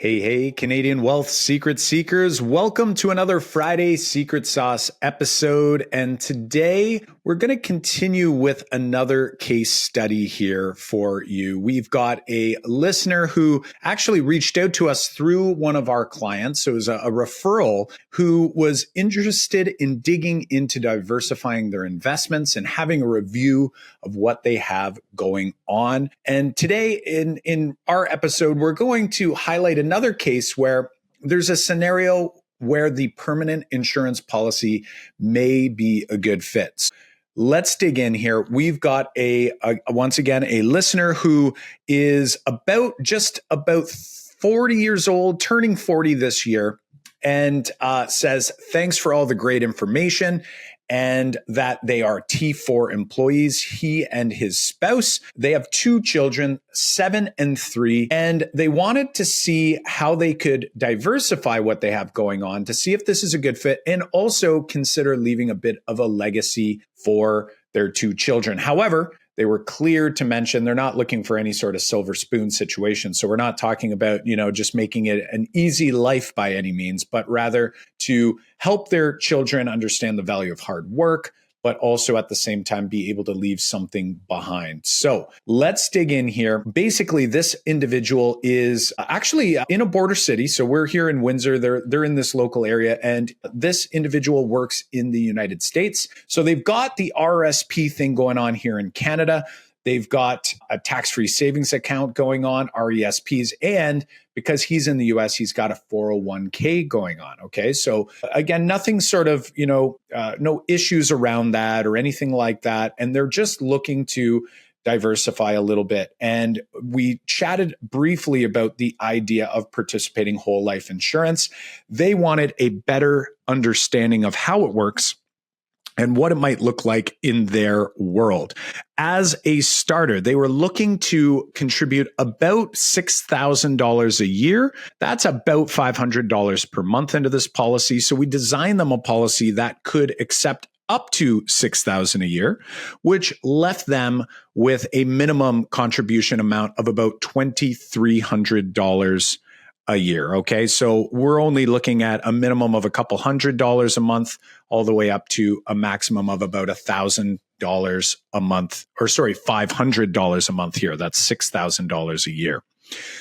Hey, Canadian Wealth Secret Seekers. Welcome to another Friday Secret Sauce episode. And today we're going to continue with another case study here for you. We've got a listener who actually reached out to us through one of our clients. So it was a referral who was interested in digging into diversifying their investments and having a review of what they have going on. And today in our episode, we're going to highlight another case where there's a scenario where the permanent insurance policy may be a good fit. Let's dig in here. We've got once again a listener who is just about 40 years old, turning 40 this year, and says, thanks for all the great information, and that they are T4 employees, he and his spouse. They have two children, 7 and 3, and they wanted to see how they could diversify what they have going on to see if this is a good fit and also consider leaving a bit of a legacy for their two children. However, they were clear to mention they're not looking for any sort of silver spoon situation. So we're not talking about, just making it an easy life by any means, but rather to help their children understand the value of hard work, but also at the same time be able to leave something behind. So let's dig in here. Basically, this individual is actually in a border city. So we're here in Windsor. They're in this local area, and this individual works in the United States. So they've got the RRSP thing going on here in Canada. They've got a tax-free savings account going on, RRSPs, and because he's in the US, he's got a 401k going on. Okay. So again, nothing sort of, no issues around that or anything like that. And they're just looking to diversify a little bit. And we chatted briefly about the idea of participating whole life insurance. They wanted a better understanding of how it works and what it might look like in their world. As a starter, they were looking to contribute about $6,000 a year. That's about $500 per month into this policy. So we designed them a policy that could accept up to $6,000 a year, which left them with a minimum contribution amount of about $2,300 a year. Okay. So we're only looking at a minimum of a couple $100 a month, all the way up to a maximum of about $1,000 a month, $500 a month here. That's $6,000 a year.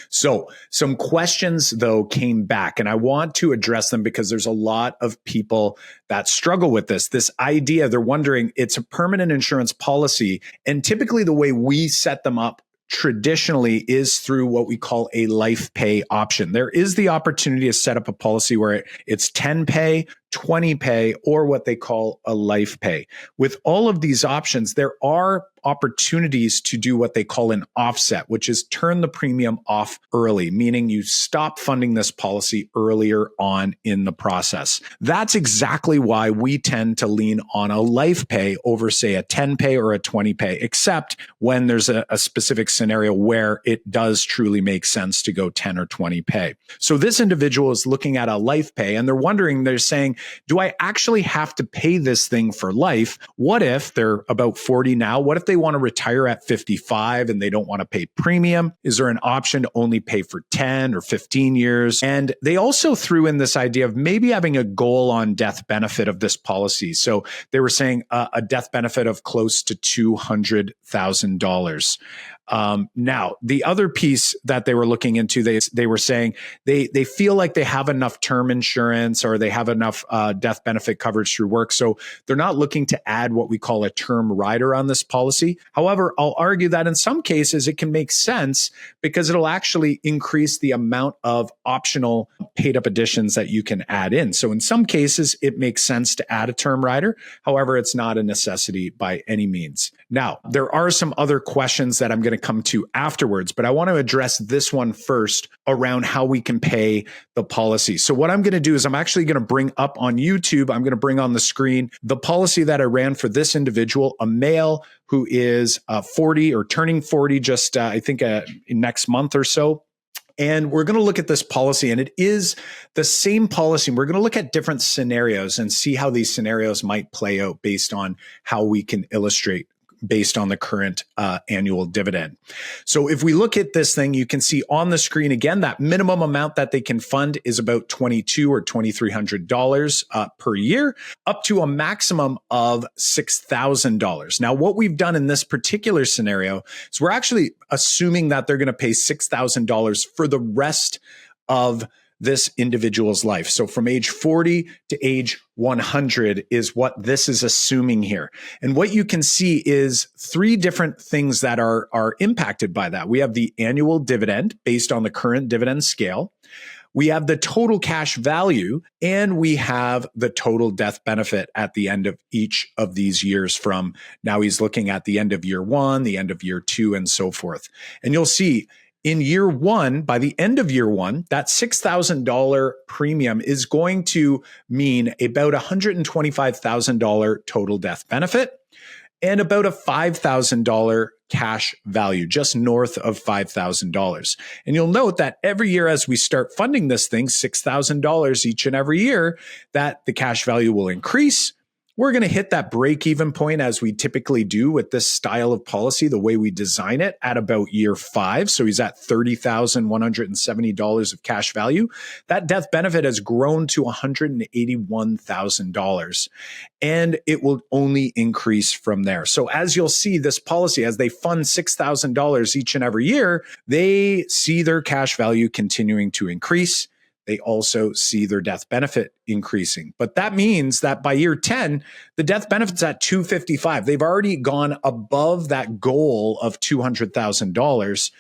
So some questions though came back, and I want to address them because there's a lot of people that struggle with this idea. They're wondering, it's a permanent insurance policy, and typically the way we set them up traditionally is through what we call a life pay option. There is the opportunity to set up a policy where it's 10 pay, 20 pay, or what they call a life pay. With all of these options, there are opportunities to do what they call an offset, which is turn the premium off early, meaning you stop funding this policy earlier on in the process. That's exactly why we tend to lean on a life pay over, say, a 10 pay or a 20 pay, except when there's a specific scenario where it does truly make sense to go 10 or 20 pay. So this individual is looking at a life pay, and they're saying, do I actually have to pay this thing for life? What if they're about 40 now? What if they want to retire at 55 and they don't want to pay premium? Is there an option to only pay for 10 or 15 years? And they also threw in this idea of maybe having a goal on death benefit of this policy. So they were saying a death benefit of close to $200,000. Now, the other piece that they were looking into, they were saying they feel like they have enough term insurance or they have enough death benefit coverage through work. So they're not looking to add what we call a term rider on this policy. However, I'll argue that in some cases it can make sense because it'll actually increase the amount of optional paid up additions that you can add in. So in some cases, it makes sense to add a term rider. However, it's not a necessity by any means. Now, there are some other questions that I'm going to come to afterwards, but I want to address this one first around how we can pay the policy. So what I'm going to do is I'm actually going to bring up on YouTube, I'm going to bring on the screen the policy that I ran for this individual, a male who is 40 or turning 40 just, I think, next month or so. And we're going to look at this policy, and it is the same policy. We're going to look at different scenarios and see how these scenarios might play out based on how we can illustrate based on the current annual dividend. So if we look at this thing, you can see on the screen again, that minimum amount that they can fund is about $2,200 or $2,300 per year, up to a maximum of $6,000. Now, what we've done in this particular scenario is we're actually assuming that they're going to pay $6,000 for the rest of this individual's life. So from age 40 to age 100 is what this is assuming here. And what you can see is three different things that are impacted by that. We have the annual dividend based on the current dividend scale. We have the total cash value, and we have the total death benefit at the end of each of these years. From now, he's looking at the end of year 1, the end of year 2, and so forth. And you'll see in year 1, by the end of year 1, that $6,000 premium is going to mean about $125,000 total death benefit and about a $5,000 cash value, just north of $5,000. And you'll note that every year as we start funding this thing, $6,000 each and every year, that the cash value will increase. We're going to hit that break-even point as we typically do with this style of policy, the way we design it, at about year 5. So he's at $30,170 of cash value. That death benefit has grown to $181,000, and it will only increase from there. So as you'll see, this policy, as they fund $6,000 each and every year, they see their cash value continuing to increase. They also see their death benefit increasing. But that means that by year 10, the death benefit's at $255,000. They've already gone above that goal of $200,000,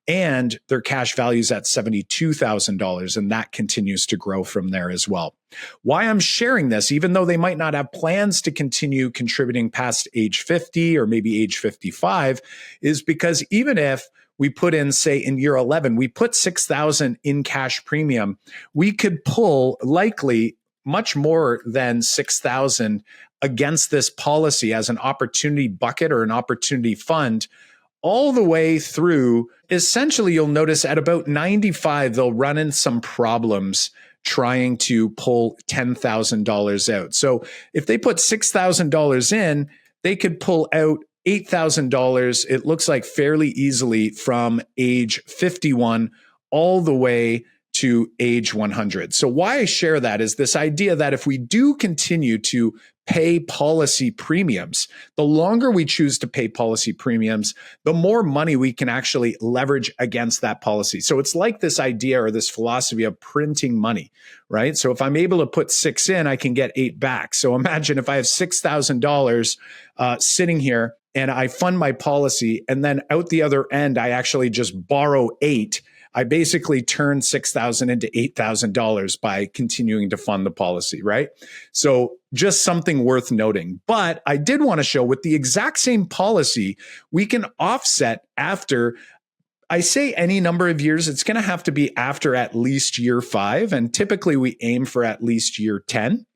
and their cash value is at $72,000, and that continues to grow from there as well. Why I'm sharing this, even though they might not have plans to continue contributing past age 50 or maybe age 55, is because even if we put in, say, in year 11, we put $6,000 in cash premium, we could pull likely much more than $6,000 against this policy as an opportunity bucket or an opportunity fund all the way through. Essentially, you'll notice at about 95, they'll run into some problems trying to pull $10,000 out. So if they put $6,000 in, they could pull out $8,000, it looks like fairly easily from age 51 all the way to age 100. So why I share that is this idea that if we do continue to pay policy premiums, the longer we choose to pay policy premiums, the more money we can actually leverage against that policy. So it's like this idea or this philosophy of printing money, right? So if I'm able to put 6 in, I can get 8 back. So imagine if I have $6,000 sitting here and I fund my policy, and then out the other end, I actually just borrow 8. I basically turn $6,000 into $8,000 by continuing to fund the policy, right? So just something worth noting. But I did want to show with the exact same policy, we can offset after, I say any number of years. It's going to have to be after at least year 5. And typically we aim for at least year 10.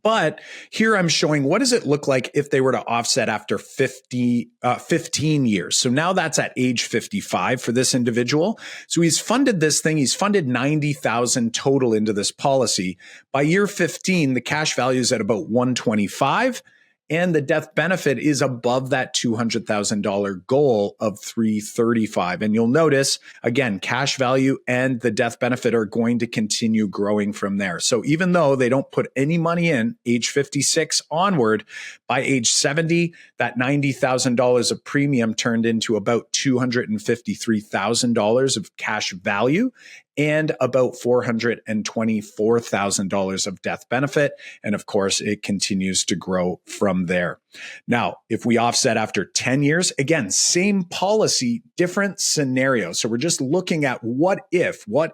But here I'm showing what does it look like if they were to offset after 15 years. So now that's at age 55 for this individual. So he's funded this thing. He's funded $90,000 total into this policy. By year 15, the cash value is at about $125,000. And the death benefit is above that $200,000 goal of $335,000. And you'll notice, again, cash value and the death benefit are going to continue growing from there. So even though they don't put any money in age 56 onward, by age 70, that $90,000 of premium turned into about $253,000 of cash value and about $424,000 of death benefit. And of course, it continues to grow from there. Now, if we offset after 10 years, again, same policy, different scenario. So we're just looking at what if. We're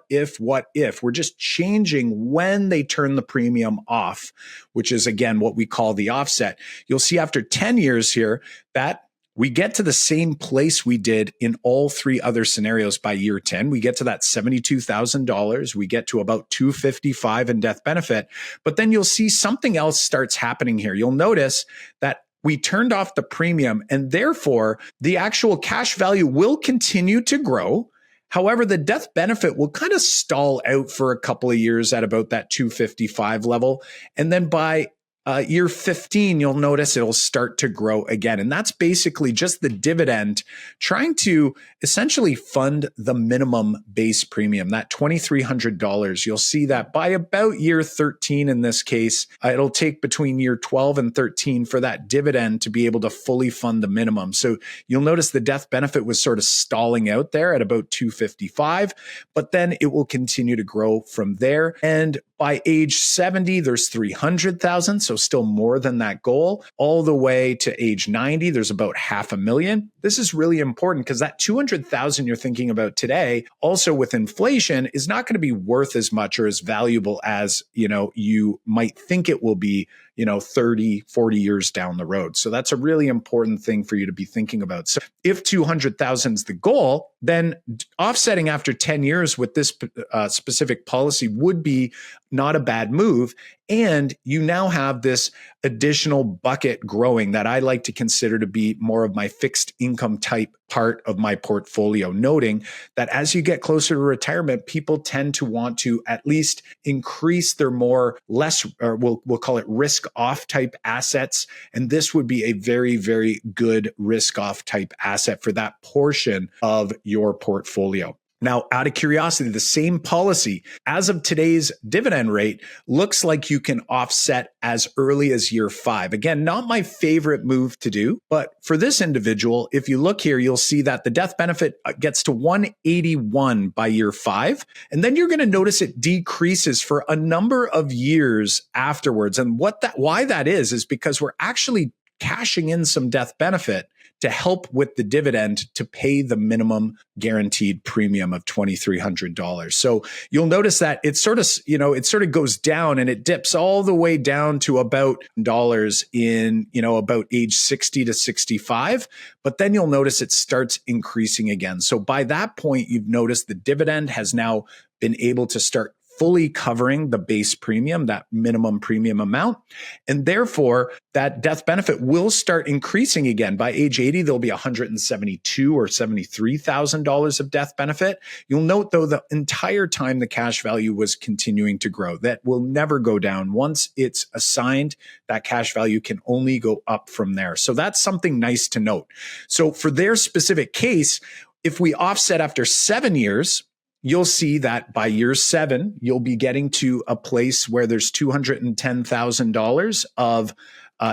just changing when they turn the premium off, which is, again, what we call the offset. You'll see after 10 years here that we get to the same place we did in all 3 other scenarios by year 10. We get to that $72,000. We get to about $255,000 in death benefit. But then you'll see something else starts happening here. You'll notice that we turned off the premium, and therefore the actual cash value will continue to grow. However, the death benefit will kind of stall out for a couple of years at about that $255,000 level. And then by year 15, you'll notice it'll start to grow again. And that's basically just the dividend trying to essentially fund the minimum base premium, that $2,300. You'll see that by about year 13 in this case, it'll take between year 12 and 13 for that dividend to be able to fully fund the minimum. So you'll notice the death benefit was sort of stalling out there at about 255, but then it will continue to grow from there. And by age 70, there's 300,000, so still more than that goal. All the way to age 90, there's about 500,000. This is really important because that 200,000 you're thinking about today, also with inflation, is not going to be worth as much or as valuable as, you might think it will be, 30, 40 years down the road. So that's a really important thing for you to be thinking about. So if 200,000 is the goal, then offsetting after 10 years with this specific policy would be not a bad move. And you now have this additional bucket growing that I like to consider to be more of my fixed income type part of my portfolio, noting that as you get closer to retirement, people tend to want to at least increase their we'll call it risk off type assets. And this would be a very, very good risk off type asset for that portion of your portfolio. Now, out of curiosity, the same policy as of today's dividend rate looks like you can offset as early as year 5. Again, not my favorite move to do, but for this individual, if you look here, you'll see that the death benefit gets to 181 by year 5. And then you're going to notice it decreases for a number of years afterwards. And why that is because we're actually cashing in some death benefit to help with the dividend to pay the minimum guaranteed premium of $2,300. So you'll notice that it sort of goes down and it dips all the way down to about dollars in, about age 60 to 65. But then you'll notice it starts increasing again. So by that point, you've noticed the dividend has now been able to start fully covering the base premium, that minimum premium amount. And therefore, that death benefit will start increasing again. By age 80, there'll be $172,000 or $73,000 of death benefit. You'll note, though, the entire time the cash value was continuing to grow. That will never go down. Once it's assigned, that cash value can only go up from there. So that's something nice to note. So for their specific case, if we offset after 7 years, you'll see that by year 7, you'll be getting to a place where there's $210,000 of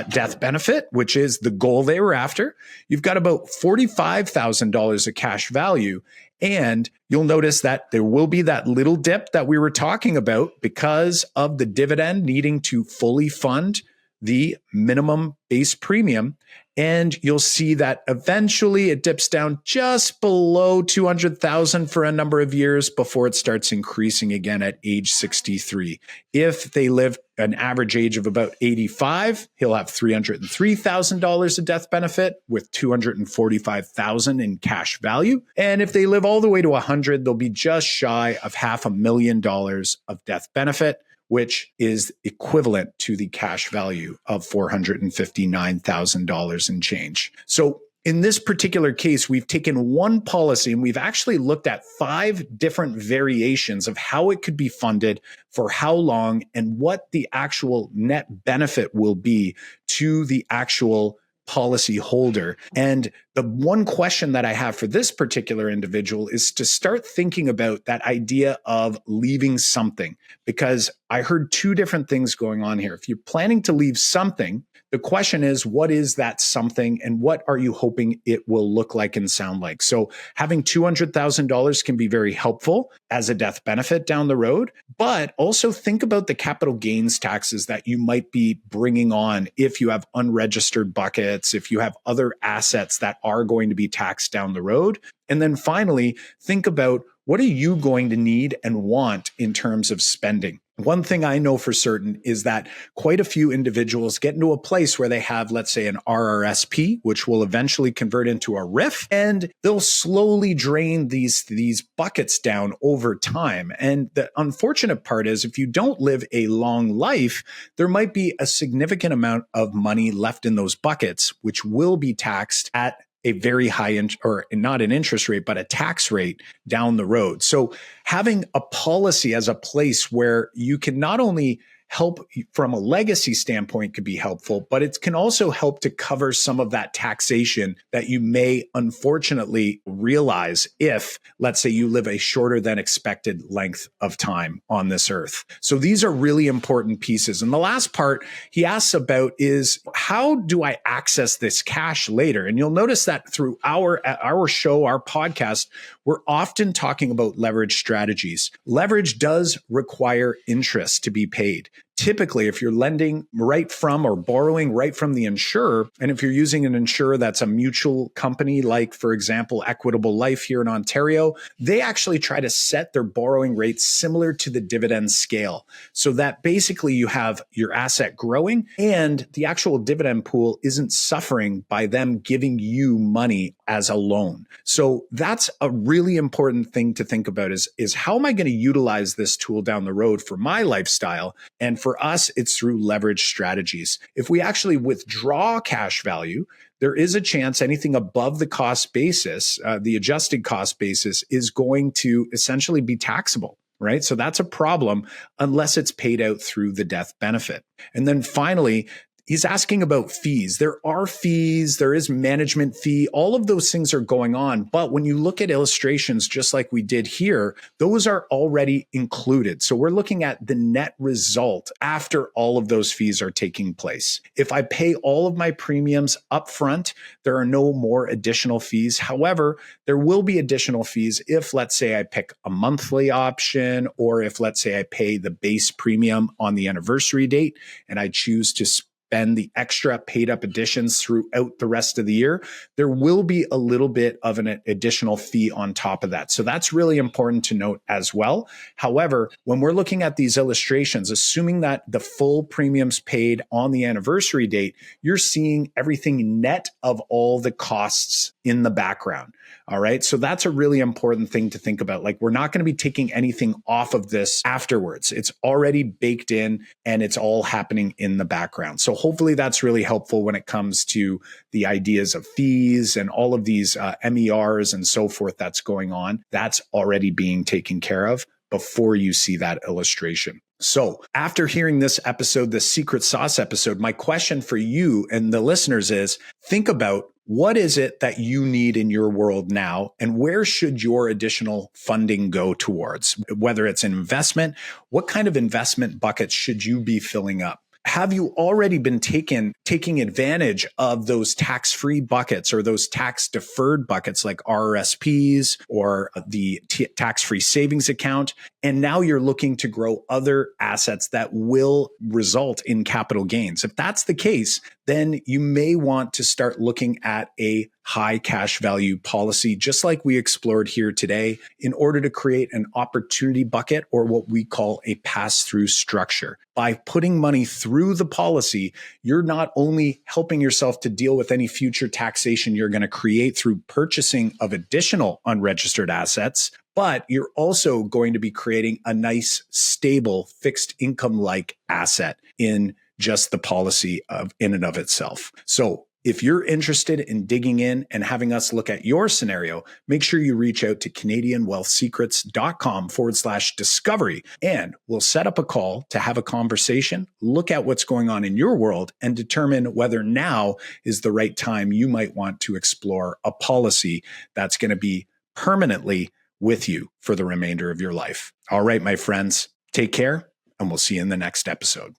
death benefit, which is the goal they were after. You've got about $45,000 of cash value. And you'll notice that there will be that little dip that we were talking about because of the dividend needing to fully fund the minimum base premium. And you'll see that eventually it dips down just below 200,000 for a number of years before it starts increasing again at age 63. If they live an average age of about 85, he'll have $303,000 of death benefit with $245,000 in cash value. And if they live all the way to 100, they'll be just shy of $500,000 of death benefit, which is equivalent to the cash value of $459,000 and change. So in this particular case, we've taken one policy and we've actually looked at 5 different variations of how it could be funded, for how long, and what the actual net benefit will be to the actual policy holder. And the one question that I have for this particular individual is to start thinking about that idea of leaving something, because I heard 2 different things going on here. If you're planning to leave something, the question is, what is that something and what are you hoping it will look like and sound like? So having $200,000 can be very helpful as a death benefit down the road, but also think about the capital gains taxes that you might be bringing on if you have unregistered buckets, if you have other assets that are going to be taxed down the road. And then finally, think about what are you going to need and want in terms of spending. One thing I know for certain is that quite a few individuals get into a place where they have, let's say, an RRSP, which will eventually convert into a RIF, and they'll slowly drain these buckets down over time. And the unfortunate part is if you don't live a long life, there might be a significant amount of money left in those buckets, which will be taxed at a very high, or not an interest rate, but a tax rate down the road. So having a policy as a place where you can not only help from a legacy standpoint could be helpful, but it can also help to cover some of that taxation that you may unfortunately realize if, let's say, you live a shorter than expected length of time on this earth. So these are really important pieces. And the last part he asks about is, how do I access this cash later? And you'll notice that through our show, our podcast, we're often talking about leverage strategies. Leverage does require interest to be paid. Typically, if you're lending right from or borrowing right from the insurer, and if you're using an insurer that's a mutual company, like, for example, Equitable Life here in Ontario, they actually try to set their borrowing rates similar to the dividend scale, so that basically you have your asset growing and the actual dividend pool isn't suffering by them giving you money as a loan. So that's a really important thing to think about is how am I going to utilize this tool down the road for my lifestyle? And for us, it's through leverage strategies. If we actually withdraw cash value, there is a chance anything above the cost basis, the adjusted cost basis, is going to essentially be taxable, right? So that's a problem unless it's paid out through the death benefit. And then finally, he's asking about fees. There are fees, there is management fee, all of those things are going on. But when you look at illustrations, just like we did here, those are already included. So we're looking at the net result after all of those fees are taking place. If I pay all of my premiums up front, there are no more additional fees. However, there will be additional fees if, let's say, I pick a monthly option, or if, let's say, I pay the base premium on the anniversary date and I choose to spend the extra paid up additions throughout the rest of the year, there will be a little bit of an additional fee on top of that. So that's really important to note as well. However, when we're looking at these illustrations, assuming that the full premiums paid on the anniversary date, you're seeing everything net of all the costs in the background. All right. So that's a really important thing to think about. Like, we're not going to be taking anything off of this afterwards. It's already baked in and it's all happening in the background. So hopefully that's really helpful when it comes to the ideas of fees and all of these MERs and so forth that's going on. That's already being taken care of before you see that illustration. So after hearing this episode, the secret sauce episode, my question for you and the listeners is, think about, what is it that you need in your world now, and where should your additional funding go towards? Whether it's an investment, what kind of investment buckets should you be filling up? Have you already been taking advantage of those tax-free buckets or those tax-deferred buckets like RRSPs or the tax-free savings account? And now you're looking to grow other assets that will result in capital gains. If that's the case, then you may want to start looking at a high cash value policy, just like we explored here today, in order to create an opportunity bucket, or what we call a pass-through structure. By putting money through the policy, you're not only helping yourself to deal with any future taxation you're going to create through purchasing of additional unregistered assets, but you're also going to be creating a nice, stable, fixed income-like asset in just the policy in and of itself. So if you're interested in digging in and having us look at your scenario, make sure you reach out to CanadianWealthSecrets.com/discovery, and we'll set up a call to have a conversation, look at what's going on in your world, and determine whether now is the right time you might want to explore a policy that's going to be permanently with you for the remainder of your life. All right, my friends, take care, and we'll see you in the next episode.